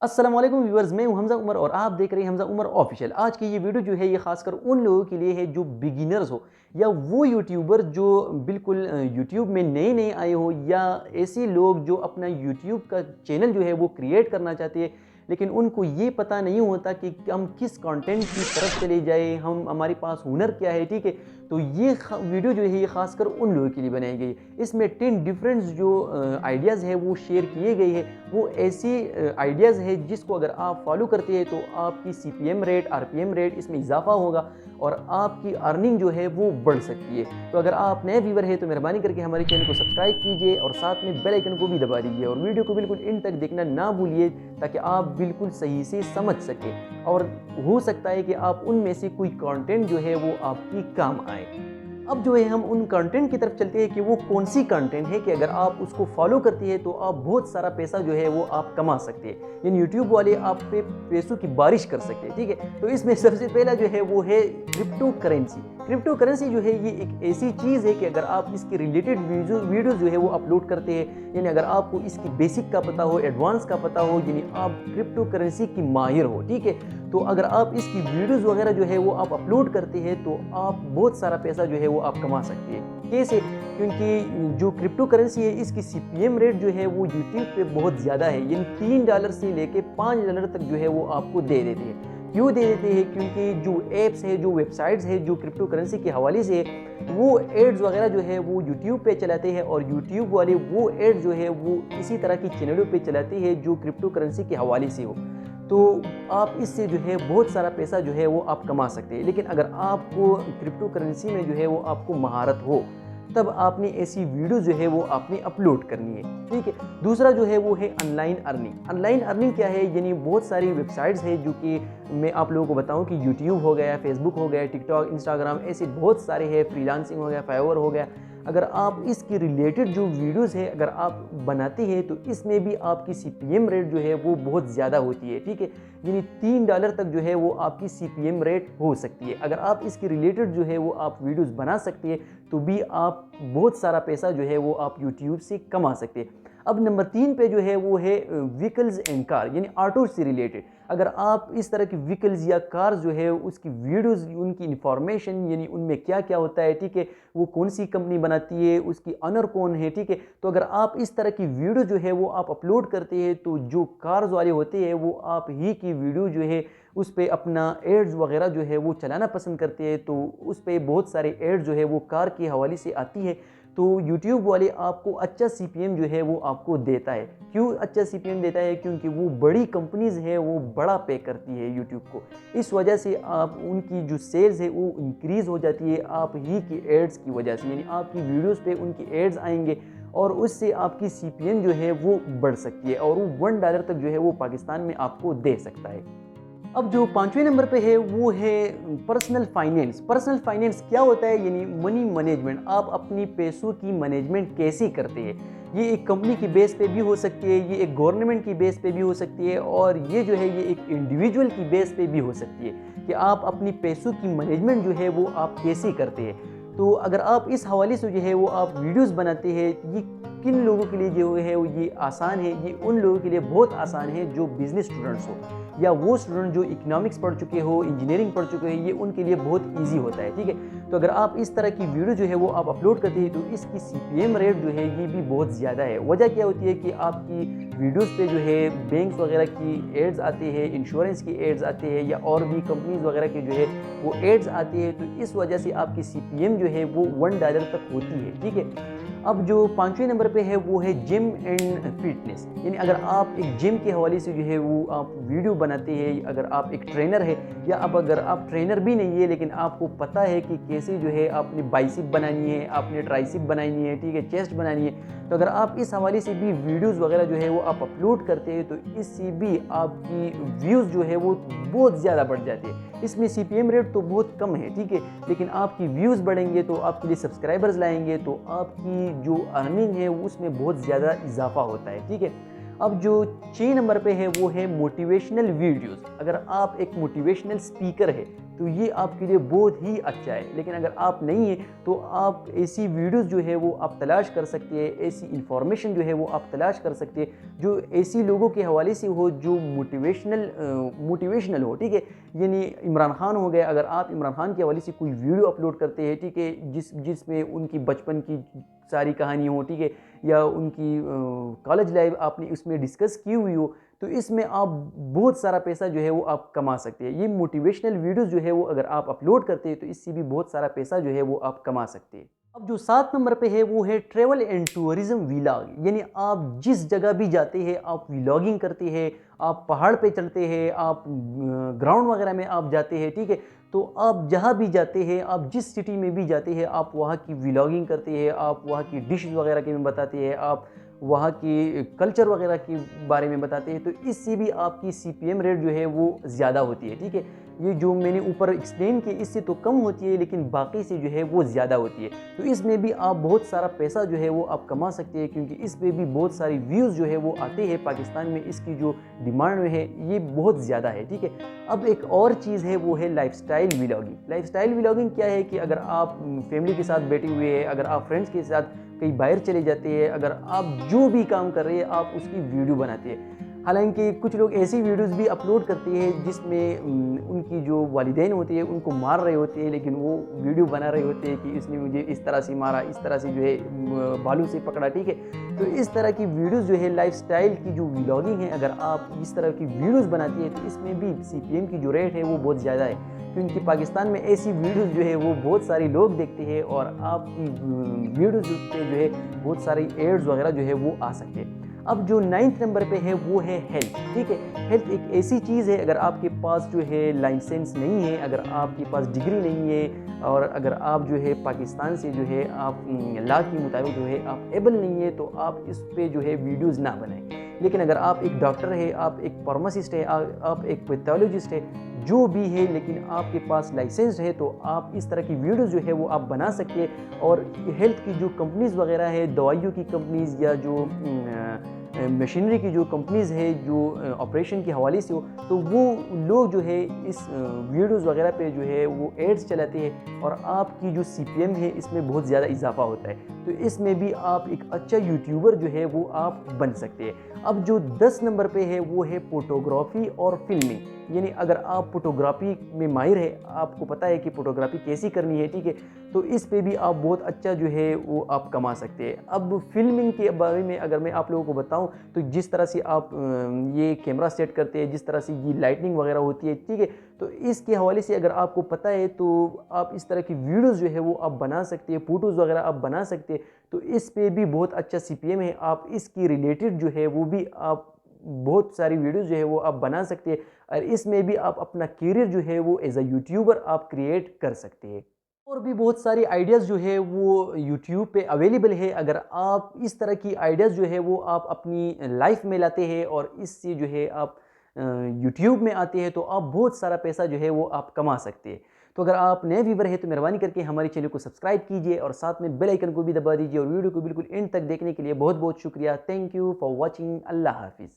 अस्सलाम वालेकुम व्यूअर्स, मैं हूं हमजा उमर और आप देख रहे हैं हमजा उमर ऑफिशियल। आज की ये वीडियो जो है ये खासकर उन लोगों के लिए है जो बिगिनर्स हो या वो यूट्यूबर जो बिल्कुल यूट्यूब में नए नए आए हो, या ऐसे लोग जो अपना यूट्यूब का चैनल जो है वो क्रिएट करना चाहते हैं लेकिन उनको ये पता नहीं होता कि हम किस कंटेंट की तरफ चले जाए, हम हमारे पास हुनर क्या है। ठीक है, तो ये वीडियो जो है ये खासकर उन लोगों के लिए बनाई गई है। इसमें 10 डिफरेंट जो आइडियाज़ है वो शेयर किए गए हैं। वो ऐसी आइडियाज़ है जिसको अगर आप फॉलो करते हैं तो आपकी सीपीएम रेट, आरपीएम रेट इसमें इजाफा होगा और आपकी अर्निंग जो है वो बढ़ सकती है। तो अगर आप नए व्यूवर हैं तो मेहरबानी करके हमारे चैनल को सब्सक्राइब कीजिए और साथ में बेल आइकन को भी दबा दीजिए और वीडियो को बिल्कुल एंड तक देखना ना भूलिए ताकि आप बिल्कुल सही से समझ सकें और हो सकता है कि आप उनमें से कोई कंटेंट जो है वो आपकी काम आए। अब जो है हम उन कंटेंट की तरफ चलते हैं कि वो कौन सी कंटेंट है कि अगर आप उसको फॉलो करते हैं तो आप बहुत सारा पैसा जो है वो आप कमा सकते हैं, यानी यूट्यूब वाले आप पे पैसों की बारिश कर सकते हैं। ठीक है, तो इसमें सबसे पहला जो है वो है क्रिप्टो करेंसी। क्रिप्टो करेंसी जो है ये एक ऐसी चीज़ है कि अगर आप इसके रिलेटेड वीडियोज़ जो है वो अपलोड करते हैं, यानी अगर आपको इसकी बेसिक का पता हो, एडवांस का पता हो, यानी आप क्रिप्टो करेंसी की माहिर हो। ठीक है, तो अगर आप इसकी वीडियोज़ वगैरह जो है वो आप अपलोड करते हैं तो आप बहुत सारा पैसा जो है वो आप कमा सकते हैं। कैसे? क्योंकि जो क्रिप्टो करेंसी है इसकी सीपीएम रेट जो है वो यूट्यूब पे बहुत ज़्यादा है, यानी $3 से लेके $5 तक जो है वो आपको दे देते हैं। क्यों दे देते हैं? क्योंकि जो ऐप्स है, जो वेबसाइट्स है, जो क्रिप्टो करेंसी के हवाले से वो एड्स वगैरह जो है वो यूट्यूब पे चलाते हैं और यूट्यूब वाले वो एड्स जो है वो इसी तरह की चैनलों पे चलाते हैं जो क्रिप्टो करेंसी के हवाले से हो। तो आप इससे जो है बहुत सारा पैसा जो है वो आप कमा सकते हैं। लेकिन अगर आपको क्रिप्टो करेंसी में जो है वो आपको महारत हो तब आपने ऐसी वीडियो जो है वो आपने अपलोड करनी है। ठीक है, दूसरा जो है वो है ऑनलाइन अर्निंग। ऑनलाइन अर्निंग क्या है? यानी बहुत सारी वेबसाइट्स है जो कि मैं आप लोगों को बताऊं कि यूट्यूब हो गया, फेसबुक हो गया, टिकटॉक, इंस्टाग्राम, ऐसे बहुत सारे हैं, फ्रीलांसिंग हो गया, फाइवर हो गया। अगर आप इसके रिलेटेड जो वीडियोस है अगर आप बनाते हैं तो इसमें भी आपकी सीपीएम रेट जो है वो बहुत ज़्यादा होती है। ठीक है, यानी $3 तक जो है वो आपकी सीपीएम रेट हो सकती है। अगर आप इसके रिलेटेड जो है वो आप वीडियोस बना सकते हैं तो भी आप बहुत सारा पैसा जो है वो आप यूट्यूब से कमा सकते हैं। अब नंबर 3 पे जो है वो है व्हीकल्स एंड कार, यानी ऑटो से रिलेटेड। अगर आप इस तरह की व्हीकल्स या कार जो है उसकी वीडियोस, उनकी इंफॉर्मेशन, यानी उनमें क्या क्या होता है, ठीक है, वो कौन सी कंपनी बनाती है, उसकी ऑनर कौन है, ठीक है, तो अगर आप इस तरह की वीडियो जो है वो आप अपलोड करते हैं तो जो कार्स वाले होते हैं वो आप ही की वीडियो जो है उस पर अपना एड्स वगैरह जो है वो चलाना पसंद करते हैं, तो उस पर बहुत सारे एड्स जो है वो कार के हवाले से आती है। तो YouTube वाले आपको अच्छा सीपीएम जो है वो आपको देता है। क्यों अच्छा सीपीएम देता है? क्योंकि वो बड़ी कंपनीज़ है वो बड़ा पे करती है YouTube को, इस वजह से आप उनकी जो सेल्स है वो इंक्रीज़ हो जाती है आप ही की एड्स की वजह से, यानी आपकी वीडियोस पे उनकी एड्स आएंगे और उससे आपकी सीपीएम जो है वो बढ़ सकती है और वो $1 तक जो है वो पाकिस्तान में आपको दे सकता है। अब जो 5वें नंबर पे है वो है पर्सनल फाइनेंस। पर्सनल फाइनेंस क्या होता है? यानी मनी मैनेजमेंट। आप अपनी पैसों की मैनेजमेंट कैसे करते हैं? ये एक कंपनी की बेस पे भी हो सकती है, ये एक गवर्नमेंट की बेस पे भी हो सकती है और ये जो है ये एक इंडिविजुअल की बेस पे भी हो सकती है कि आप अपनी पैसों की मैनेजमेंट जो है वो आप कैसे करते हैं। तो अगर आप इस हवाले से जो है वो आप वीडियोस बनाते हैं, ये किन लोगों के लिए जो है ये आसान है? ये उन लोगों के लिए बहुत आसान है जो बिजनेस स्टूडेंट्स हो या वो स्टूडेंट जो इकोनॉमिक्स पढ़ चुके हो, इंजीनियरिंग पढ़ चुके हैं, ये उनके लिए बहुत इजी होता है। ठीक है, तो अगर आप इस तरह की वीडियो जो है वो आप अपलोड करते हैं तो इसकी सीपीएम रेट जो है ये भी बहुत ज़्यादा है। वजह क्या होती है कि आपकी वीडियोस पे जो है बैंक्स वगैरह की एड्स आते हैं, इंश्योरेंस की एड्स आते हैं या और भी कंपनीज वगैरह की जो है वो एड्स आती है, तो इस वजह से आपकी सीपीएम जो है वो $1 तक होती है। ठीक है, अब जो 5वें नंबर पे है वो है जिम एंड फिटनेस, यानी अगर आप एक जिम के हवाले से जो है वो आप वीडियो बनाते हैं, अगर आप एक ट्रेनर है या अब अगर आप ट्रेनर भी नहीं है लेकिन आपको पता है कि कैसे जो है आपने बाइसिप बनानी है, आपने ट्राइसिप बनानी है, ठीक है, चेस्ट बनानी है, तो अगर आप इस हवाले से भी वीडियोज़ वगैरह जो है वो आप अपलोड करते हैं तो इससे भी आपकी व्यूज़ जो है वो बहुत ज़्यादा बढ़ जाती है। इसमें सीपीएम रेट तो बहुत कम है, ठीक है, लेकिन आपकी व्यूज़ बढ़ेंगे तो आपके लिए सब्सक्राइबर्स लाएंगे तो आपकी जो अर्निंग है उसमें बहुत ज़्यादा इजाफा होता है। ठीक है, اب جو 6 نمبر پہ ہے وہ ہے موٹیویشنل ویڈیوز. اگر آپ ایک موٹیویشنل سپیکر ہے تو یہ آپ کے لیے بہت ہی اچھا ہے، لیکن اگر آپ نہیں ہیں تو آپ ایسی ویڈیوز جو ہے وہ آپ تلاش کر سکتے ہیں، ایسی انفارمیشن جو ہے وہ آپ تلاش کر سکتے ہیں جو ایسی لوگوں کے حوالے سے ہو جو موٹیویشنل ہو. ٹھیک ہے، یعنی عمران خان ہو گئے، اگر آپ عمران خان کے حوالے سے کوئی ویڈیو اپلوڈ کرتے ہیں، ٹھیک ہے، جس میں ان کی بچپن کی ساری کہانی ہو، ٹھیک ہے، یا ان کی کالج لائف آپ نے اس میں ڈسکس کی ہوئی ہو، تو اس میں آپ بہت سارا پیسہ جو ہے وہ آپ کما سکتے ہیں. یہ موٹیویشنل ویڈیوز جو ہے وہ اگر آپ اپلوڈ کرتے ہیں تو اس سے بھی بہت سارا پیسہ جو ہے وہ آپ کما سکتے ہیں. اب جو 7 نمبر پہ ہے وہ ہے ٹریول اینڈ ٹورزم ویلاگ. یعنی آپ جس جگہ بھی جاتے ہیں آپ ویلاگنگ کرتے ہیں، آپ پہاڑ پہ چلتے ہیں، آپ گراؤنڈ وغیرہ میں آپ جاتے ہیں. ٹھیک ہے، تو آپ جہاں بھی جاتے ہیں، آپ جس سٹی میں بھی جاتے ہیں، آپ وہاں کی ویلاگنگ کرتے ہیں، آپ وہاں کی ڈشز وغیرہ کے میں بتاتے ہیں، آپ وہاں کی کلچر وغیرہ کے بارے میں بتاتے ہیں، تو اس سے بھی آپ کی سی پی ایم ریٹ جو ہے وہ زیادہ ہوتی ہے. ٹھیک ہے، یہ جو میں نے اوپر ایکسپلین کی اس سے تو کم ہوتی ہے لیکن باقی سے جو ہے وہ زیادہ ہوتی ہے. تو اس میں بھی آپ بہت سارا پیسہ جو ہے وہ آپ کما سکتے ہیں، کیونکہ اس پہ بھی بہت ساری ویوز جو ہے وہ آتے ہیں. پاکستان میں اس کی جو ڈیمانڈ ہے یہ بہت زیادہ ہے. ٹھیک ہے، اب ایک اور چیز ہے وہ ہے life style vlogging. Life style vlogging کیا ہے کہ اگر آپ فیملی کے ساتھ بیٹھے ہوئے ہیں، اگر آپ فرینڈس کے ساتھ کہیں باہر چلے جاتے ہیں، اگر آپ جو بھی کام کر رہے ہیں آپ اس کی ویڈیو بناتے ہیں. حالانکہ کچھ لوگ ایسی ویڈیوز بھی اپلوڈ کرتے ہیں جس میں ان کی جو والدین ہوتے ہیں ان کو مار رہے ہوتے ہیں، لیکن وہ ویڈیو بنا رہے ہوتے ہیں کہ اس نے مجھے اس طرح سے مارا، اس طرح سے جو ہے بالوں سے پکڑا. ٹھیک ہے، تو اس طرح کی ویڈیوز جو ہے لائف سٹائل کی جو ویلاگنگ ہے، اگر آپ اس طرح کی ویڈیوز بناتی ہیں تو اس میں بھی سی پی ایم کی جو ریٹ ہے وہ بہت زیادہ ہے، کیونکہ پاکستان میں ایسی ویڈیوز جو ہے وہ بہت سارے لوگ دیکھتے ہیں اور آپ کی ویڈیوز پہ جو ہے بہت سارے ایڈز وغیرہ جو ہے وہ آ سکتے ہیں. اب جو 9 نمبر پہ ہے وہ ہے ہیلتھ. ٹھیک ہے، ہیلتھ ایک ایسی چیز ہے اگر آپ کے پاس جو ہے لائسنس نہیں ہے، اگر آپ کے پاس ڈگری نہیں ہے، اور اگر آپ جو ہے پاکستان سے جو ہے آپ لا کے مطابق جو ہے آپ ایبل نہیں ہے تو آپ اس پہ جو ہے ویڈیوز نہ بنائیں. لیکن اگر آپ ایک ڈاکٹر ہے، آپ ایک فارماسسٹ ہے، آپ ایک پیتھولوجسٹ ہے، جو بھی ہے، لیکن آپ کے پاس لائسنس ہے تو آپ اس طرح کی ویڈیوز جو ہے وہ آپ بنا سکتے ہیں. اور ہیلتھ کی جو کمپنیز وغیرہ ہے، دوائیوں کی کمپنیز یا جو مشینری کی جو کمپنیز ہے جو آپریشن کے حوالے سے ہو، تو وہ لوگ جو ہے اس ویڈیوز وغیرہ پہ جو ہے وہ ایڈز چلاتے ہیں اور آپ کی جو سی پی ایم ہے اس میں بہت زیادہ اضافہ ہوتا ہے. تو اس میں بھی آپ ایک اچھا یوٹیوبر جو ہے وہ آپ بن سکتے ہیں. اب جو 10 نمبر پہ ہے وہ ہے فوٹوگرافی اور فلمنگ. یعنی اگر آپ فوٹوگرافی میں ماہر ہے، آپ کو پتہ ہے کہ فوٹوگرافی کیسی کرنی ہے، ٹھیک ہے، تو اس پہ بھی آپ بہت اچھا جو ہے وہ آپ کما سکتے ہیں. اب فلمنگ کے بارے میں اگر میں آپ لوگوں کو بتاؤں تو جس طرح سے آپ یہ کیمرہ سیٹ کرتے ہیں، جس طرح سے یہ لائٹنگ وغیرہ ہوتی ہے، ٹھیک ہے، تو اس کے حوالے سے اگر آپ کو پتہ ہے تو آپ اس طرح کی ویڈیوز جو ہے وہ آپ بنا سکتے ہیں، فوٹوز وغیرہ آپ بنا سکتے ہیں. تو اس پہ بھی بہت اچھا سی پی ایم ہے. آپ اس کی ریلیٹڈ جو ہے وہ بھی آپ بہت ساری ویڈیوز جو ہے وہ آپ بنا سکتے ہیں اور اس میں بھی آپ اپنا کیریئر جو ہے وہ ایز اے یوٹیوبر آپ کریٹ کر سکتے ہیں. اور بھی بہت ساری آئیڈیاز جو ہے وہ یوٹیوب پہ اویلیبل ہے. اگر آپ اس طرح کی آئیڈیاز جو ہے وہ آپ اپنی لائف میں لاتے ہیں اور اس سے جو ہے آپ یوٹیوب میں آتے ہیں تو آپ بہت سارا پیسہ جو ہے وہ آپ کما سکتے ہیں. تو اگر آپ نئے ویور ہیں تو مہربانی کر کے ہماری چینل کو سبسکرائب کیجئے اور ساتھ میں بیل آئیکن کو بھی دبا دیجئے اور ویڈیو کو بالکل اینڈ تک دیکھنے کے لیے بہت بہت شکریہ. Thank you for watching. اللہ حافظ.